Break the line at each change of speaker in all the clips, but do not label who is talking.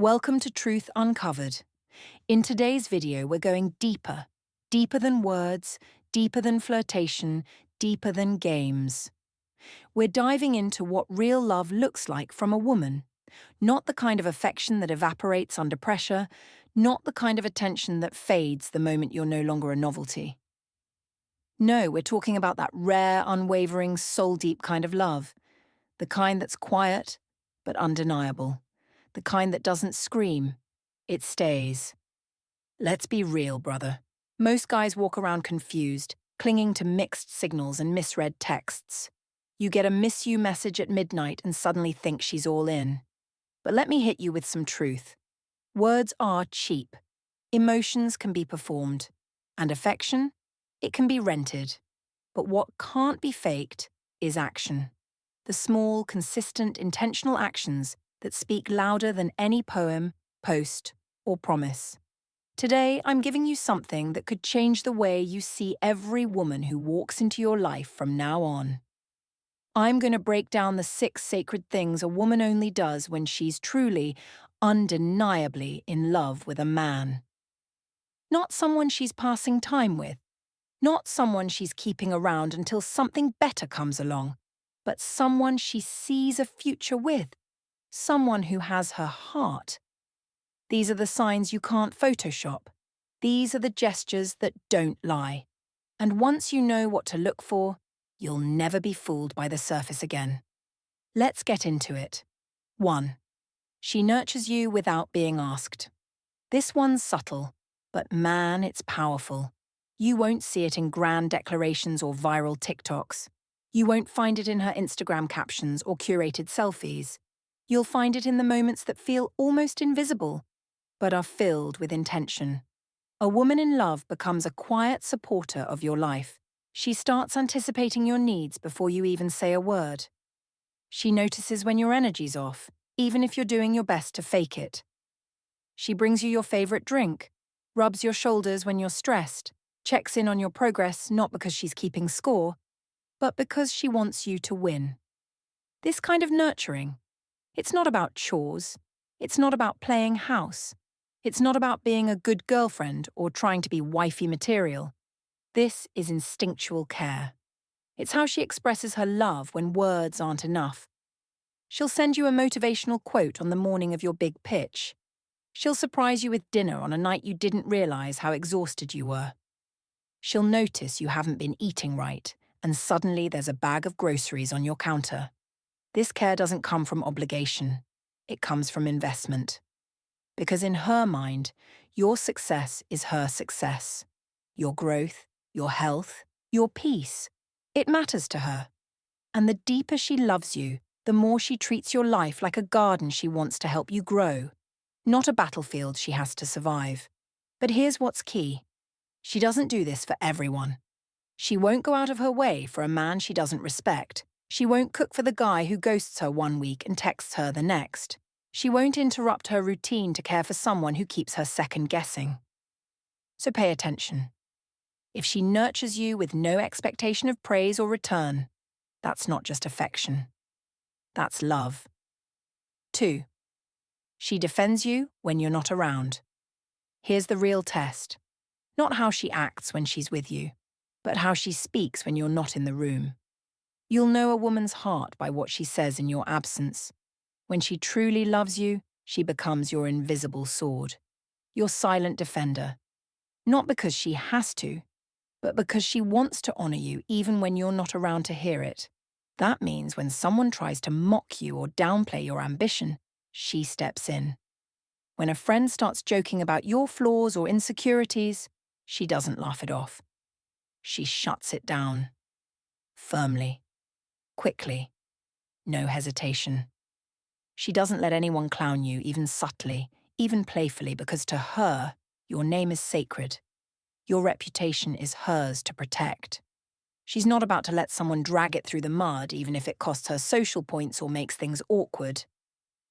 Welcome to Truth Uncovered. In today's video, we're going deeper. Deeper than words, deeper than flirtation, deeper than games. We're diving into what real love looks like from a woman. Not the kind of affection that evaporates under pressure, not the kind of attention that fades the moment you're no longer a novelty. No, we're talking about that rare, unwavering, soul-deep kind of love. The kind that's quiet, but undeniable. The kind that doesn't scream, it stays. Let's be real, brother. Most guys walk around confused, clinging to mixed signals and misread texts. You get a miss you message at midnight and suddenly think she's all in. But let me hit you with some truth. Words are cheap. Emotions can be performed. And affection? It can be rented. But what can't be faked is action. The small, consistent, intentional actions that speak louder than any poem, post, or promise. Today, I'm giving you something that could change the way you see every woman who walks into your life from now on. I'm going to break down the 6 sacred things a woman only does when she's truly, undeniably in love with a man. Not someone she's passing time with, not someone she's keeping around until something better comes along, but someone she sees a future with, someone who has her heart. These are the signs you can't Photoshop. These are the gestures that don't lie. And once you know what to look for, you'll never be fooled by the surface again. Let's get into it. 1. She nurtures you without being asked. This one's subtle, but man, it's powerful. You won't see it in grand declarations or viral TikToks. You won't find it in her Instagram captions or curated selfies. You'll find it in the moments that feel almost invisible, but are filled with intention. A woman in love becomes a quiet supporter of your life. She starts anticipating your needs before you even say a word. She notices when your energy's off, even if you're doing your best to fake it. She brings you your favorite drink, rubs your shoulders when you're stressed, checks in on your progress not because she's keeping score, but because she wants you to win. This kind of nurturing, it's not about chores, it's not about playing house, it's not about being a good girlfriend or trying to be wifey material. This is instinctual care. It's how she expresses her love when words aren't enough. She'll send you a motivational quote on the morning of your big pitch. She'll surprise you with dinner on a night you didn't realize how exhausted you were. She'll notice you haven't been eating right, and suddenly there's a bag of groceries on your counter. This care doesn't come from obligation. It comes from investment. Because in her mind, your success is her success. Your growth, your health, your peace. It matters to her. And the deeper she loves you, the more she treats your life like a garden she wants to help you grow, not a battlefield she has to survive. But here's what's key. She doesn't do this for everyone. She won't go out of her way for a man she doesn't respect. She won't cook for the guy who ghosts her one week and texts her the next. She won't interrupt her routine to care for someone who keeps her second-guessing. So pay attention. If she nurtures you with no expectation of praise or return, that's not just affection. That's love. 2. She defends you when you're not around. Here's the real test. Not how she acts when she's with you, but how she speaks when you're not in the room. You'll know a woman's heart by what she says in your absence. When she truly loves you, she becomes your invisible sword, your silent defender. Not because she has to, but because she wants to honor you even when you're not around to hear it. That means when someone tries to mock you or downplay your ambition, she steps in. When a friend starts joking about your flaws or insecurities, she doesn't laugh it off. She shuts it down. Firmly. Quickly. No hesitation. She doesn't let anyone clown you, even subtly, even playfully, because to her, your name is sacred. Your reputation is hers to protect. She's not about to let someone drag it through the mud, even if it costs her social points or makes things awkward.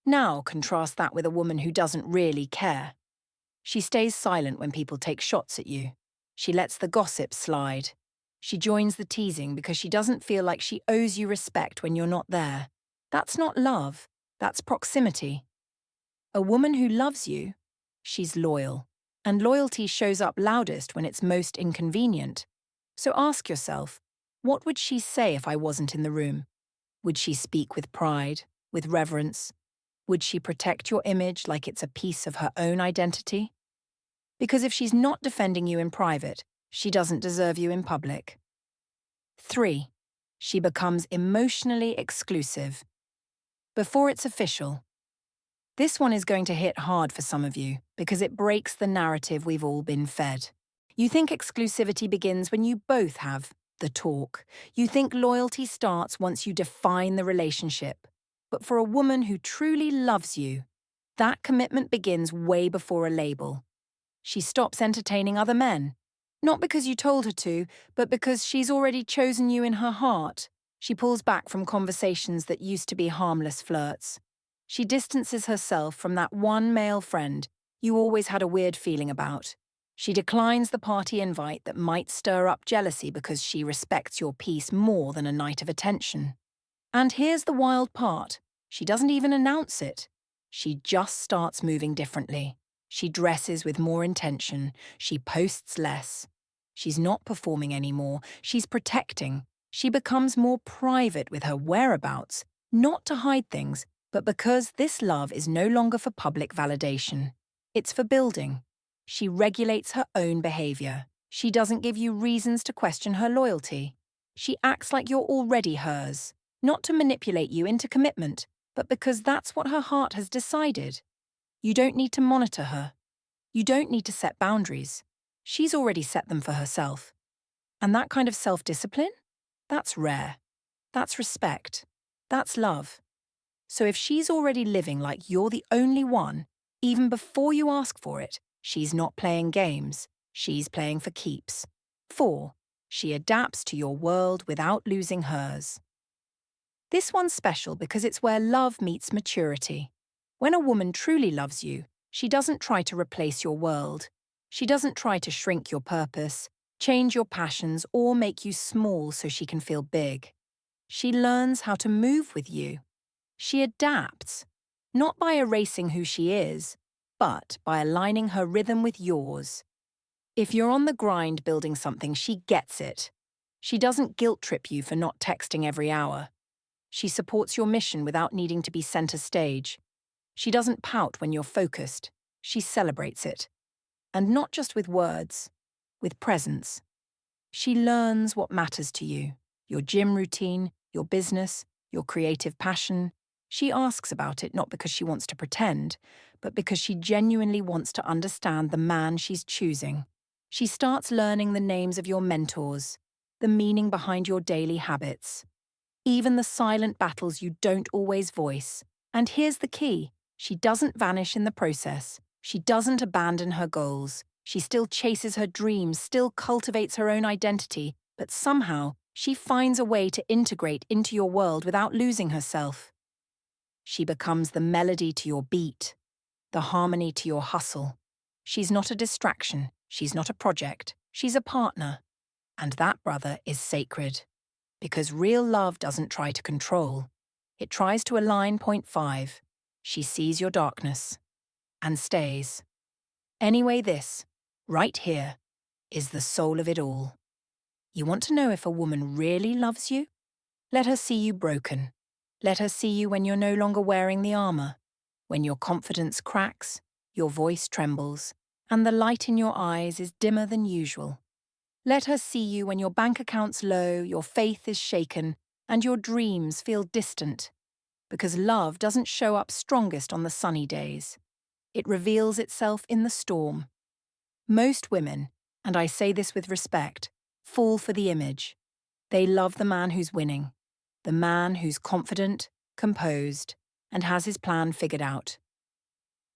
Now contrast that with a woman who doesn't really care. She stays silent when people take shots at you. She lets the gossip slide. She joins the teasing because she doesn't feel like she owes you respect when you're not there. That's not love. That's proximity. A woman who loves you, she's loyal. And loyalty shows up loudest when it's most inconvenient. So ask yourself, what would she say if I wasn't in the room? Would she speak with pride, with reverence? Would she protect your image like it's a piece of her own identity? Because if she's not defending you in private, she doesn't deserve you in public. 3. She becomes emotionally exclusive. Before it's official. This one is going to hit hard for some of you because it breaks the narrative we've all been fed. You think exclusivity begins when you both have the talk. You think loyalty starts once you define the relationship. But for a woman who truly loves you, that commitment begins way before a label. She stops entertaining other men. Not because you told her to, but because she's already chosen you in her heart. She pulls back from conversations that used to be harmless flirts. She distances herself from that one male friend you always had a weird feeling about. She declines the party invite that might stir up jealousy because she respects your peace more than a night of attention. And here's the wild part. She doesn't even announce it. She just starts moving differently. She dresses with more intention. She posts less. She's not performing anymore. She's protecting. She becomes more private with her whereabouts, not to hide things, but because this love is no longer for public validation. It's for building. She regulates her own behavior. She doesn't give you reasons to question her loyalty. She acts like you're already hers, not to manipulate you into commitment, but because that's what her heart has decided. You don't need to monitor her. You don't need to set boundaries. She's already set them for herself. And that kind of self-discipline? That's rare. That's respect. That's love. So if she's already living like you're the only one, even before you ask for it, she's not playing games. She's playing for keeps. 4. She adapts to your world without losing hers. This one's special because it's where love meets maturity. When a woman truly loves you, she doesn't try to replace your world. She doesn't try to shrink your purpose, change your passions, or make you small so she can feel big. She learns how to move with you. She adapts, not by erasing who she is, but by aligning her rhythm with yours. If you're on the grind building something, she gets it. She doesn't guilt-trip you for not texting every hour. She supports your mission without needing to be center stage. She doesn't pout when you're focused. She celebrates it. And not just with words, with presence. She learns what matters to you, your gym routine, your business, your creative passion. She asks about it not because she wants to pretend, but because she genuinely wants to understand the man she's choosing. She starts learning the names of your mentors, the meaning behind your daily habits, even the silent battles you don't always voice. And here's the key. She doesn't vanish in the process. She doesn't abandon her goals. She still chases her dreams, still cultivates her own identity, but somehow she finds a way to integrate into your world without losing herself. She becomes the melody to your beat, the harmony to your hustle. She's not a distraction. She's not a project. She's a partner. And that, brother, is sacred. Because real love doesn't try to control. It tries to align. Point 5. She sees your darkness and stays. Anyway, this, right here, is the soul of it all. You want to know if a woman really loves you? Let her see you broken. Let her see you when you're no longer wearing the armor, when your confidence cracks, your voice trembles, and the light in your eyes is dimmer than usual. Let her see you when your bank account's low, your faith is shaken, and your dreams feel distant. Because love doesn't show up strongest on the sunny days. It reveals itself in the storm. Most women, and I say this with respect, fall for the image. They love the man who's winning, the man who's confident, composed, and has his plan figured out.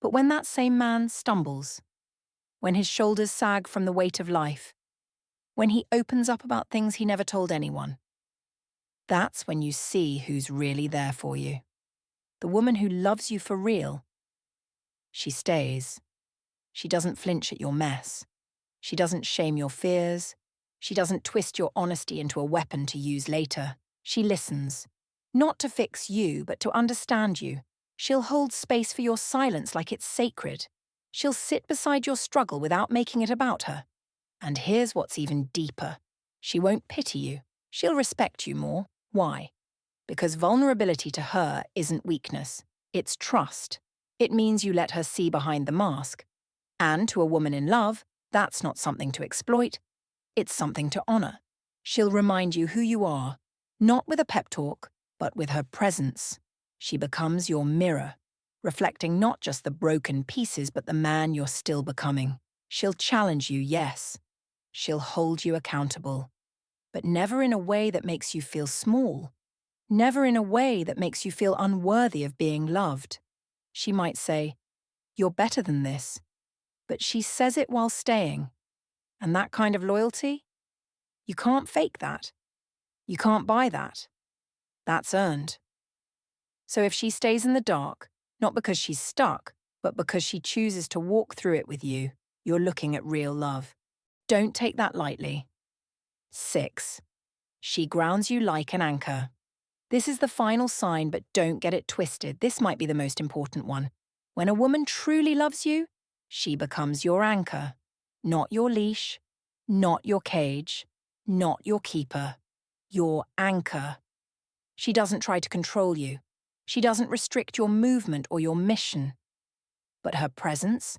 But when that same man stumbles, when his shoulders sag from the weight of life, when he opens up about things he never told anyone, that's when you see who's really there for you. The woman who loves you for real. She stays. She doesn't flinch at your mess. She doesn't shame your fears. She doesn't twist your honesty into a weapon to use later. She listens. Not to fix you, but to understand you. She'll hold space for your silence like it's sacred. She'll sit beside your struggle without making it about her. And here's what's even deeper. She won't pity you. She'll respect you more. Why? Because vulnerability to her isn't weakness. It's trust. It means you let her see behind the mask. And to a woman in love, that's not something to exploit. It's something to honor. She'll remind you who you are, not with a pep talk, but with her presence. She becomes your mirror, reflecting not just the broken pieces but the man you're still becoming. She'll challenge you, yes. She'll hold you accountable. But never in a way that makes you feel small. Never in a way that makes you feel unworthy of being loved. She might say, "You're better than this." But she says it while staying. And that kind of loyalty? You can't fake that. You can't buy that. That's earned. So if she stays in the dark, not because she's stuck, but because she chooses to walk through it with you, you're looking at real love. Don't take that lightly. 6. She grounds you like an anchor. This is the final sign, but don't get it twisted. This might be the most important one. When a woman truly loves you, she becomes your anchor. Not your leash, not your cage, not your keeper. Your anchor. She doesn't try to control you. She doesn't restrict your movement or your mission. But her presence,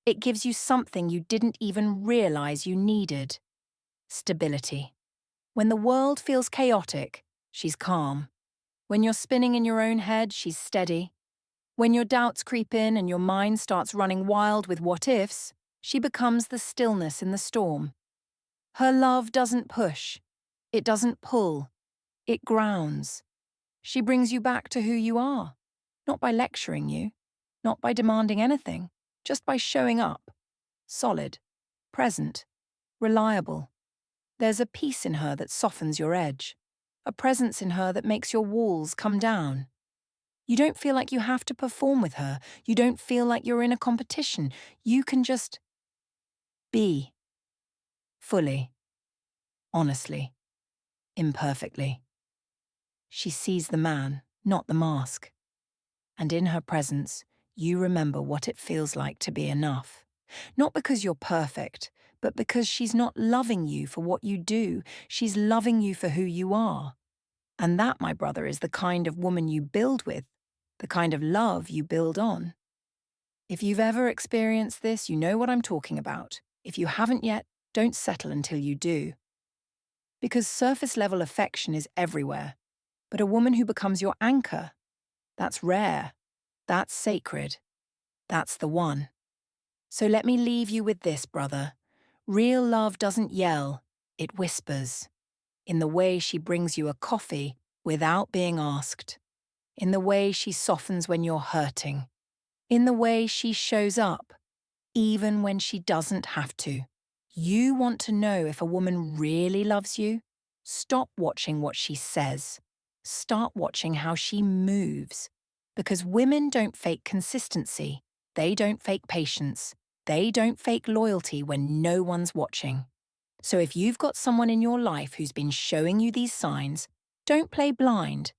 it gives you something you didn't even realize you needed. Stability. When the world feels chaotic, she's calm. When you're spinning in your own head, she's steady. When your doubts creep in and your mind starts running wild with what-ifs, she becomes the stillness in the storm. Her love doesn't push. It doesn't pull. It grounds. She brings you back to who you are, not by lecturing you, not by demanding anything, just by showing up. Solid, present, reliable. There's a peace in her that softens your edge, a presence in her that makes your walls come down. You don't feel like you have to perform with her. You don't feel like you're in a competition. You can just be. Fully. Honestly. Imperfectly. She sees the man, not the mask. And in her presence, you remember what it feels like to be enough. Not because you're perfect, but because she's not loving you for what you do. She's loving you for who you are. And that, my brother, is the kind of woman you build with, the kind of love you build on. If you've ever experienced this, you know what I'm talking about. If you haven't yet, don't settle until you do. Because surface-level affection is everywhere. But a woman who becomes your anchor, that's rare. That's sacred. That's the one. So let me leave you with this, brother. Real love doesn't yell, it whispers. In the way she brings you a coffee without being asked. In the way she softens when you're hurting. In the way she shows up, even when she doesn't have to. You want to know if a woman really loves you? Stop watching what she says. Start watching how she moves. Because women don't fake consistency. They don't fake patience. They don't fake loyalty when no one's watching. So if you've got someone in your life who's been showing you these signs, don't play blind.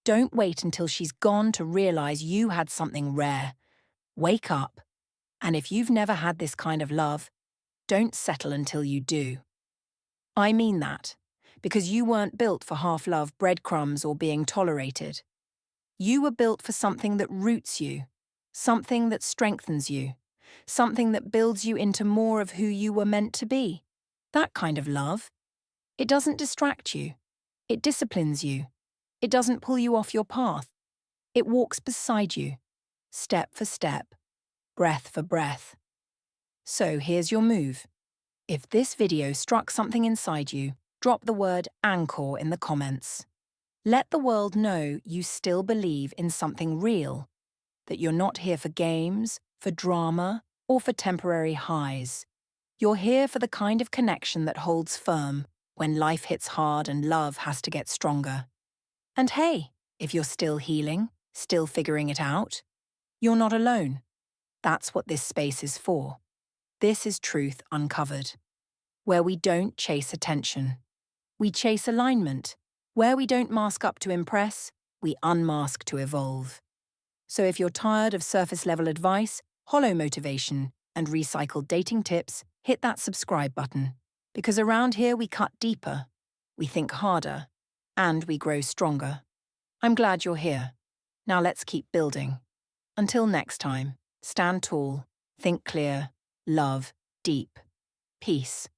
Don't wait until she's gone to realize you had something rare. Wake up. And if you've never had this kind of love, don't settle until you do. I mean that, because you weren't built for half-love, breadcrumbs, or being tolerated. You were built for something that roots you, something that strengthens you, something that builds you into more of who you were meant to be. That kind of love. It doesn't distract you. It disciplines you. It doesn't pull you off your path. It walks beside you, step for step, breath for breath. So here's your move. If this video struck something inside you, drop the word anchor in the comments. Let the world know you still believe in something real, that you're not here for games, for drama, or for temporary highs. You're here for the kind of connection that holds firm when life hits hard and love has to get stronger. And hey, if you're still healing, still figuring it out, you're not alone. That's what this space is for. This is Truth Uncovered, where we don't chase attention. We chase alignment. Where we don't mask up to impress, we unmask to evolve. So if you're tired of surface-level advice, hollow motivation, and recycled dating tips, hit that subscribe button. Because around here we cut deeper, we think harder, and we grow stronger. I'm glad you're here. Now let's keep building. Until next time, stand tall, think clear, love deep. Peace.